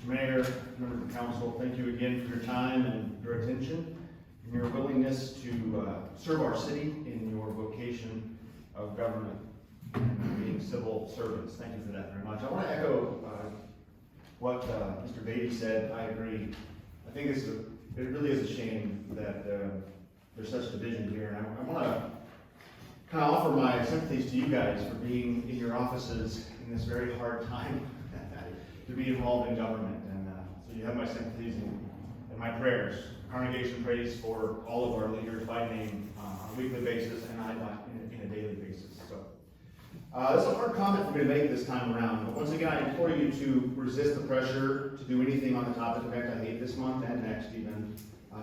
Mayor, members of the council, thank you again for your time and your attention and your willingness to serve our city in your vocation of government and being civil servants. Thank you for that very much. I want to echo what Mr. Beatty said. I agree. I think it really is a shame that there's such division here. And I want to kind of offer my sympathies to you guys for being in your offices in this very hard time to be involved in government. And so you have my sympathies and my prayers. Congregation prays for all of our leaders by name on a weekly basis and I in a daily basis. So this is a hard comment for me to make this time around. But once again, I implore you to resist the pressure to do anything on the topic of anti-hate this month and next even.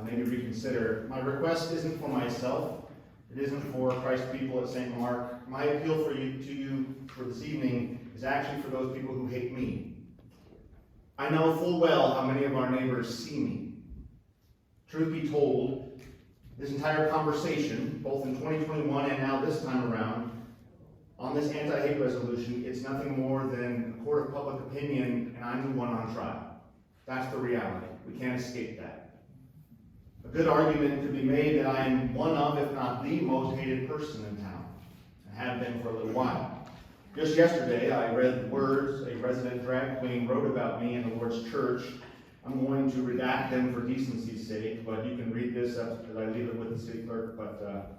Maybe reconsider. My request isn't for myself. It isn't for Christ's people at St. Mark. My appeal to you for this evening is actually for those people who hate me. I know full well how many of our neighbors see me. Truth be told, this entire conversation, both in 2021 and now this time around, on this anti-hate resolution, it's nothing more than a court of public opinion, and I'm the one on trial. That's the reality. We can't escape that. A good argument could be made that I am one of, if not the most hated person in town, and have been for a little while. Just yesterday, I read the words a resident drag queen wrote about me in the Lord's Church. I'm going to redact them for decency's sake, but you can read this as I leave it with the city clerk. But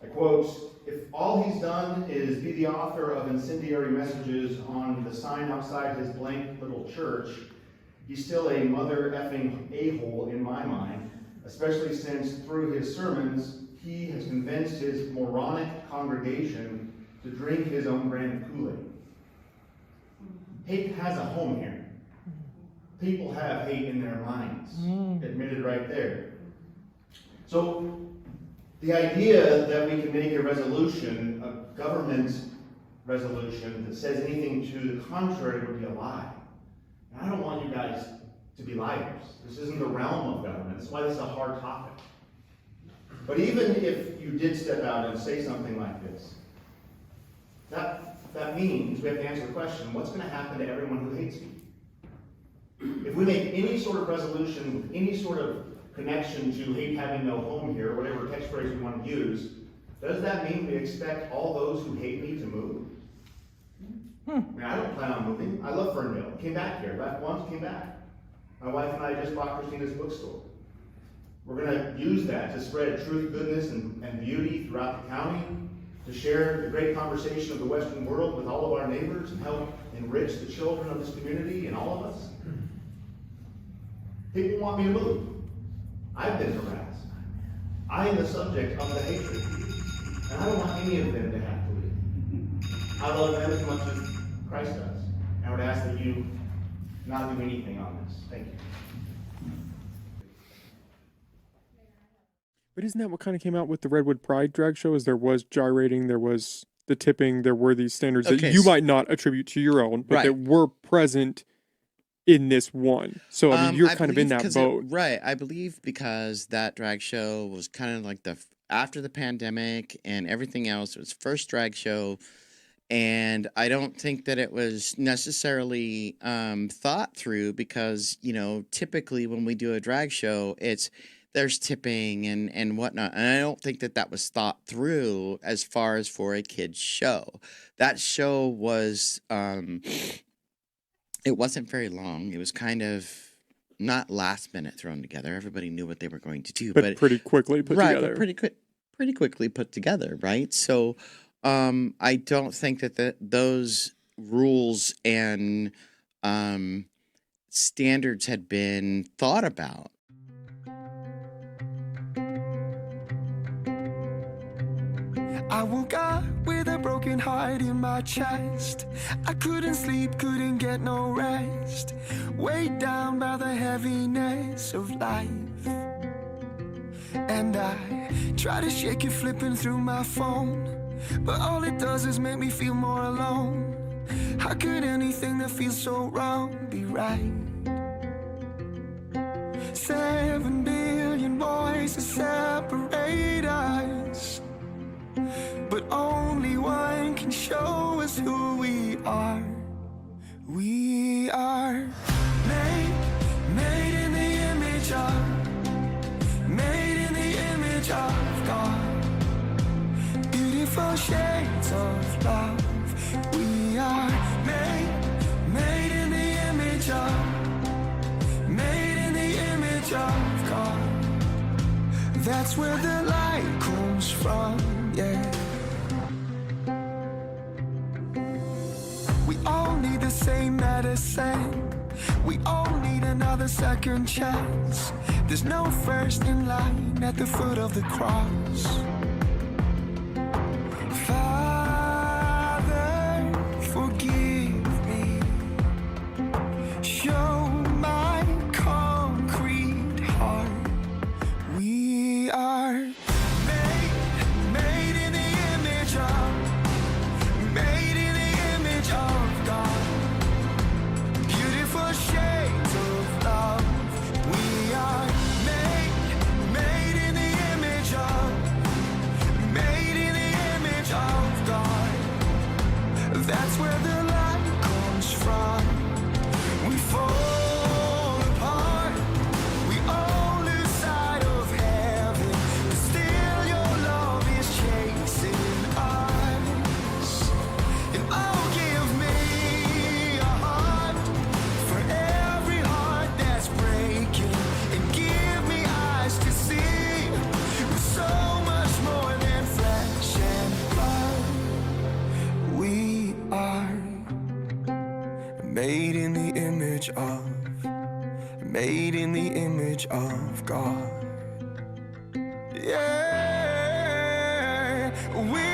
I quote, "If all he's done is be the author of incendiary messages on the sign outside his blank little church, he's still a mother effing a-hole in my mind, especially since through his sermons, he has convinced his moronic congregation to drink his own brand of Kool-Aid." Hate has a home here. People have hate in their minds, admitted right there. So the idea that we can make a resolution, a government resolution that says anything to the contrary would be a lie. And I don't want you guys to be liars. This isn't the realm of government. That's why this is a hard topic. But even if you did step out and say something like this, that means we have to answer the question, what's going to happen to everyone who hates me? If we make any sort of resolution with any sort of connection to hate having no home here, whatever catchphrase we want to use, does that mean we expect all those who hate me to move? I mean, I don't plan on moving. I love Ferndale. Came back here. Left once, came back. My wife and I just bought Christina's bookstore. We're going to use that to spread truth, goodness, and beauty throughout the county, to share the great conversation of the Western world with all of our neighbors and help enrich the children of this community and all of us. People want me to move. I've been harassed. I am the subject of the hatred. And I don't want any of them to have to leave. I love them as much as Christ does. And I would ask that you not do anything on this. Thank you. But isn't that what kind of came out with the Redwood Pride drag show? Is there was gyrating, there was the tipping, there were these standards that you might not attribute to your own, but that were present in this one. So, I mean, you're kind of in that boat. Right. I believe because that drag show was kind of like after the pandemic and everything else, it was first drag show. And I don't think that it was necessarily thought through because, you know, typically when we do a drag show, there's tipping and whatnot. And I don't think that was thought through as far as for a kid's show. That show was, it wasn't very long. It was kind of not last minute thrown together. Everybody knew what they were going to do. But pretty quickly put together. But pretty quickly put together, right? So I don't think that those rules and standards had been thought about. I woke up with a broken heart in my chest. I couldn't sleep, couldn't get no rest. Weighed down by the heaviness of life. And I try to shake it, flipping through my phone, but all it does is make me feel more alone. How could anything that feels so wrong be right? 7 billion voices separate us, but only one can show us who we are. We are naked. That's where the light comes from, yeah. We all need the same medicine. We all need another second chance. There's no first in line at the foot of the cross. Father, forgive me. Show my concrete heart. We are made in the image of, made in the image of God. Beautiful shades of love. We are made in the image of, made in the image of God. That's where the light comes from. We fall apart, we all lose sight of heaven, but still your love is chasing us. And oh, give me a heart for every heart that's breaking, and give me eyes to see with so much more than flesh and blood. We are made in the image of, made in the image of God. Yeah, we